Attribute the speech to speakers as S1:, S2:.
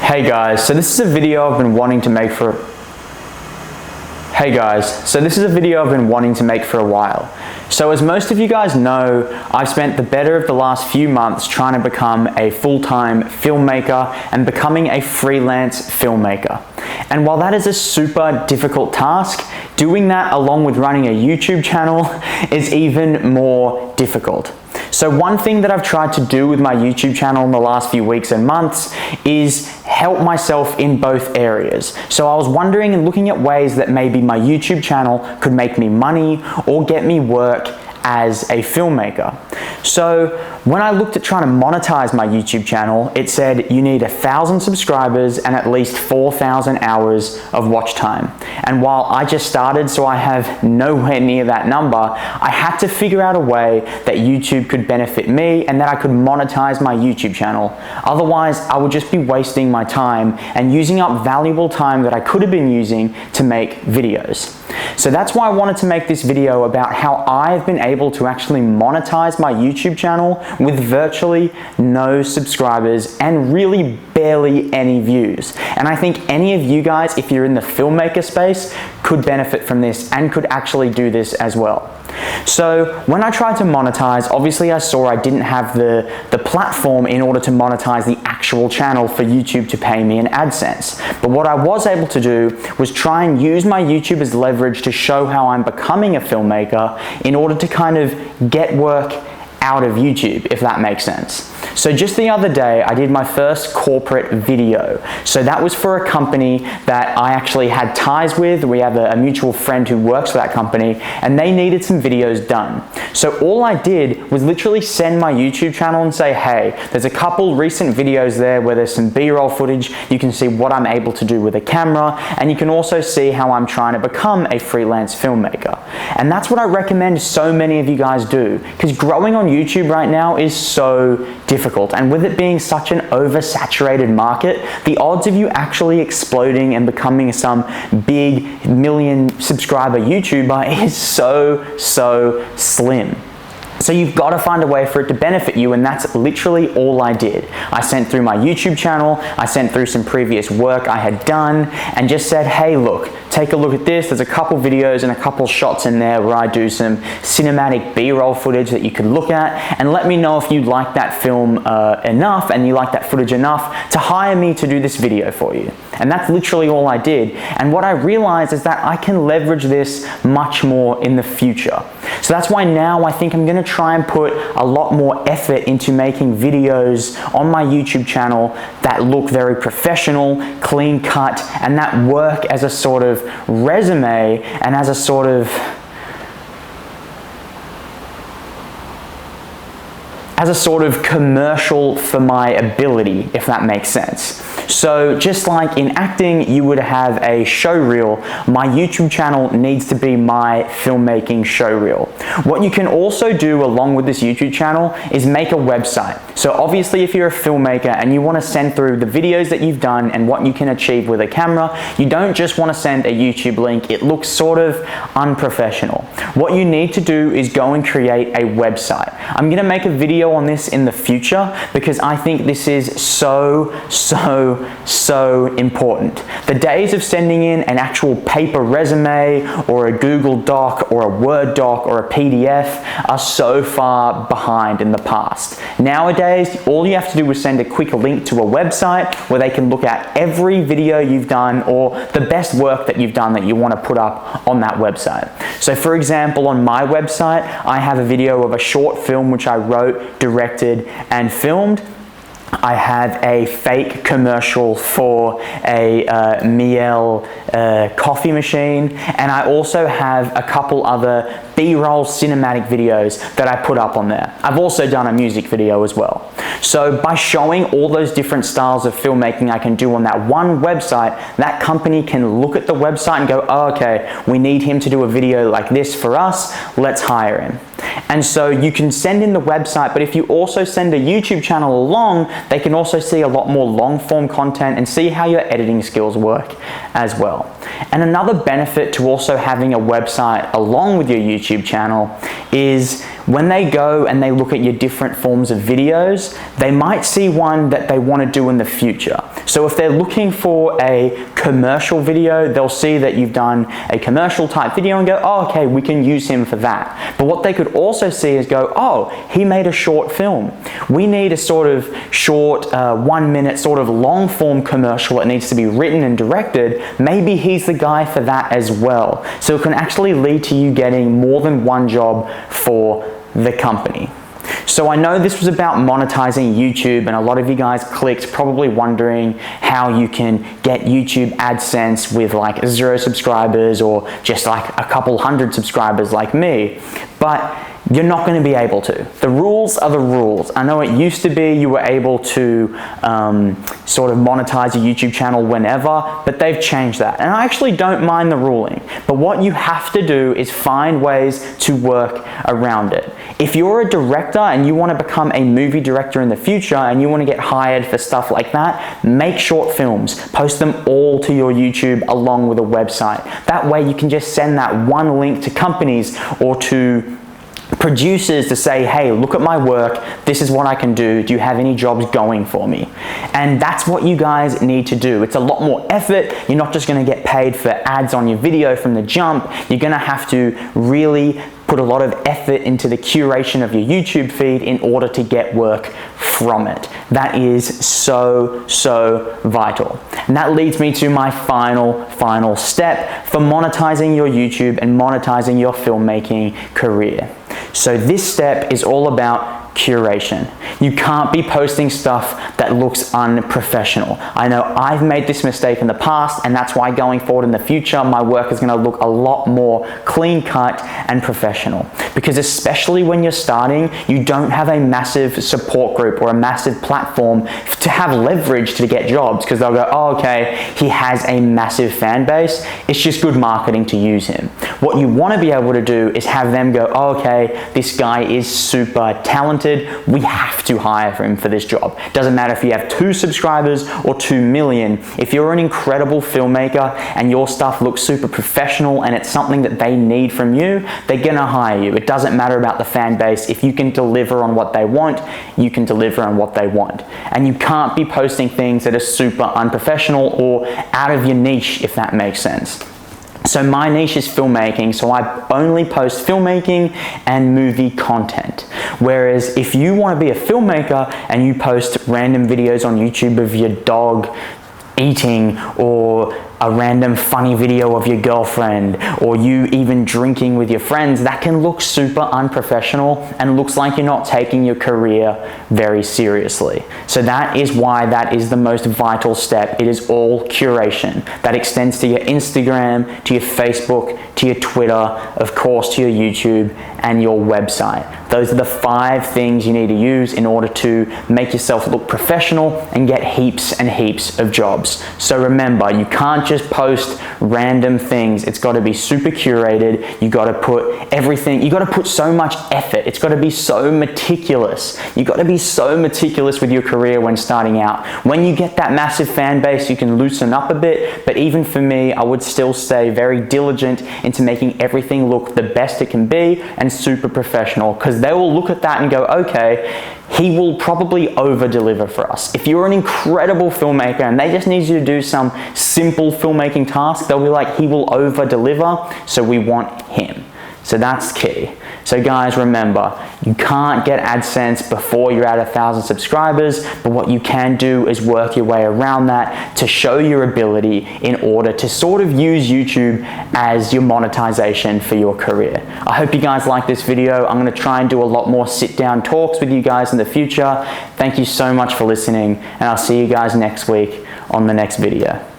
S1: Hey guys, so this is a video I've been wanting to make for a while. So as most of you guys know, I've spent the better of the last few months trying to become a full-time filmmaker and becoming a freelance filmmaker. And while that is a super difficult task, doing that along with running a YouTube channel is even more difficult. So one thing that I've tried to do with my YouTube channel in the last few weeks and months is help myself in both areas. So I was wondering and looking at ways that maybe my YouTube channel could make me money or get me work as a filmmaker. So when I looked at trying to monetize my YouTube channel, it said you need 1,000 subscribers and at least 4,000 hours of watch time. And while I just started, so I have nowhere near that number, I had to figure out a way that YouTube could benefit me and that I could monetize my YouTube channel. Otherwise, I would just be wasting my time and using up valuable time that I could have been using to make videos. So that's why I wanted to make this video about how I've been able to actually monetize my YouTube channel with virtually no subscribers and really barely any views. And I think any of you guys, if you're in the filmmaker space, could benefit from this and could actually do this as well. So when I tried to monetize, obviously I saw I didn't have the platform in order to monetize the actual channel for YouTube to pay me in AdSense. But what I was able to do was try and use my YouTube as leverage to show how I'm becoming a filmmaker in order to kind of get work out of YouTube, if that makes sense. So just the other day, I did my first corporate video. So that was for a company that I actually had ties with. We have a mutual friend who works for that company, and they needed some videos done. So all I did was literally send my YouTube channel and say, hey, there's a couple recent videos there where there's some B-roll footage. You can see what I'm able to do with a camera, and you can also see how I'm trying to become a freelance filmmaker. And that's what I recommend so many of you guys do, because growing on YouTube right now is so difficult. And with it being such an oversaturated market, the odds of you actually exploding and becoming some big million subscriber YouTuber is so slim. So you've got to find a way for it to benefit you, and that's literally all I did. I sent through my YouTube channel, I sent through some previous work I had done, and just said, hey, look, take a look at this. There's a couple videos and a couple shots in there where I do some cinematic B-roll footage that you can look at, and let me know if you like that film enough and you like that footage enough to hire me to do this video for you. And that's literally all I did. And what I realized is that I can leverage this much more in the future. So that's why now I think I'm going to try and put a lot more effort into making videos on my YouTube channel that look very professional, clean cut, and that work as a sort of resume and as a sort of commercial for my ability, if that makes sense. So just like in acting, you would have a show reel, my YouTube channel needs to be my filmmaking show reel. What you can also do along with this YouTube channel is make a website. So obviously if you're a filmmaker and you want to send through the videos that you've done and what you can achieve with a camera, you don't just want to send a YouTube link. It looks sort of unprofessional. What you need to do is go and create a website. I'm going to make a video on this in the future because I think this is so important. The days of sending in an actual paper resume or a Google Doc or a Word doc or a PDF are so far behind in the past. Nowadays, all you have to do is send a quick link to a website where they can look at every video you've done or the best work that you've done that you want to put up on that website. So for example, on my website, I have a video of a short film which I wrote, directed, and filmed. I have a fake commercial for a Miele coffee machine, and I also have a couple other B-roll cinematic videos that I put up on there. I've also done a music video as well. So by showing all those different styles of filmmaking I can do on that one website, that company can look at the website and go, oh, okay, we need him to do a video like this for us, let's hire him. And so you can send in the website, but if you also send a YouTube channel along, they can also see a lot more long form content and see how your editing skills work as well. And another benefit to also having a website along with your YouTube channel is when they go and they look at your different forms of videos, they might see one that they want to do in the future. So if they're looking for a commercial video, they'll see that you've done a commercial type video and go, oh, okay, we can use him for that. But what they could also see is go, oh, he made a short film. We need a sort of short 1 minute sort of long form commercial that needs to be written and directed. Maybe he's the guy for that as well. So it can actually lead to you getting more than one job for the company. So I know this was about monetizing YouTube, and a lot of you guys clicked probably wondering how you can get YouTube AdSense with like 0 subscribers or just like a couple hundred subscribers like me. But you're not going to be able to. The rules are the rules. I know it used to be you were able to sort of monetize a YouTube channel whenever, but they've changed that. And I actually don't mind the ruling. But what you have to do is find ways to work around it. If you're a director and you want to become a movie director in the future and you want to get hired for stuff like that, make short films. Post them all to your YouTube along with a website. That way you can just send that one link to companies or to producers to say, hey, look at my work, this is what I can do you have any jobs going for me? And that's what you guys need to do. It's a lot more effort. You're not just going to get paid for ads on your video from the jump. You're going to have to really put a lot of effort into the curation of your YouTube feed in order to get work from it. That is so vital. And that leads me to my final step for monetizing your YouTube and monetizing your filmmaking career. So this step is all about curation. You can't be posting stuff that looks unprofessional. I know I've made this mistake in the past, and that's why going forward in the future, my work is going to look a lot more clean cut and professional. Because especially when you're starting, you don't have a massive support group or a massive platform to have leverage to get jobs, because they'll go, oh, okay, he has a massive fan base. It's just good marketing to use him. What you want to be able to do is have them go, oh, okay, this guy is super talented. We have to hire him for this job. Doesn't matter if you have 2 subscribers or 2 million. If you're an incredible filmmaker and your stuff looks super professional and it's something that they need from you, they're gonna hire you. It doesn't matter about the fan base. If you can deliver on what they want, you can deliver on what they want. And you can't be posting things that are super unprofessional or out of your niche, if that makes sense. So my niche is filmmaking, so I only post filmmaking and movie content. Whereas if you want to be a filmmaker and you post random videos on YouTube of your dog eating, or a random funny video of your girlfriend, or you even drinking with your friends, that can look super unprofessional and looks like you're not taking your career very seriously. So that is why that is the most vital step. It is all curation. That extends to your Instagram, to your Facebook, to your Twitter, of course to your YouTube and your website. Those are the 5 things you need to use in order to make yourself look professional and get heaps and heaps of jobs. So remember, you can't just post random things. It's got to be super curated. You got to put everything, you got to put so much effort. It's got to be so meticulous. You got to be so meticulous with your career when starting out. When you get that massive fan base, you can loosen up a bit, but even for me, I would still stay very diligent into making everything look the best it can be and super professional, because they will look at that and go, okay, he will probably over-deliver for us. If you're an incredible filmmaker and they just need you to do some simple filmmaking task, they'll be like, he will over-deliver, so we want him. So that's key. So guys, remember, you can't get AdSense before you're at 1,000 subscribers, but what you can do is work your way around that to show your ability in order to sort of use YouTube as your monetization for your career. I hope you guys like this video. I'm going to try and do a lot more sit-down talks with you guys in the future. Thank you so much for listening, and I'll see you guys next week on the next video.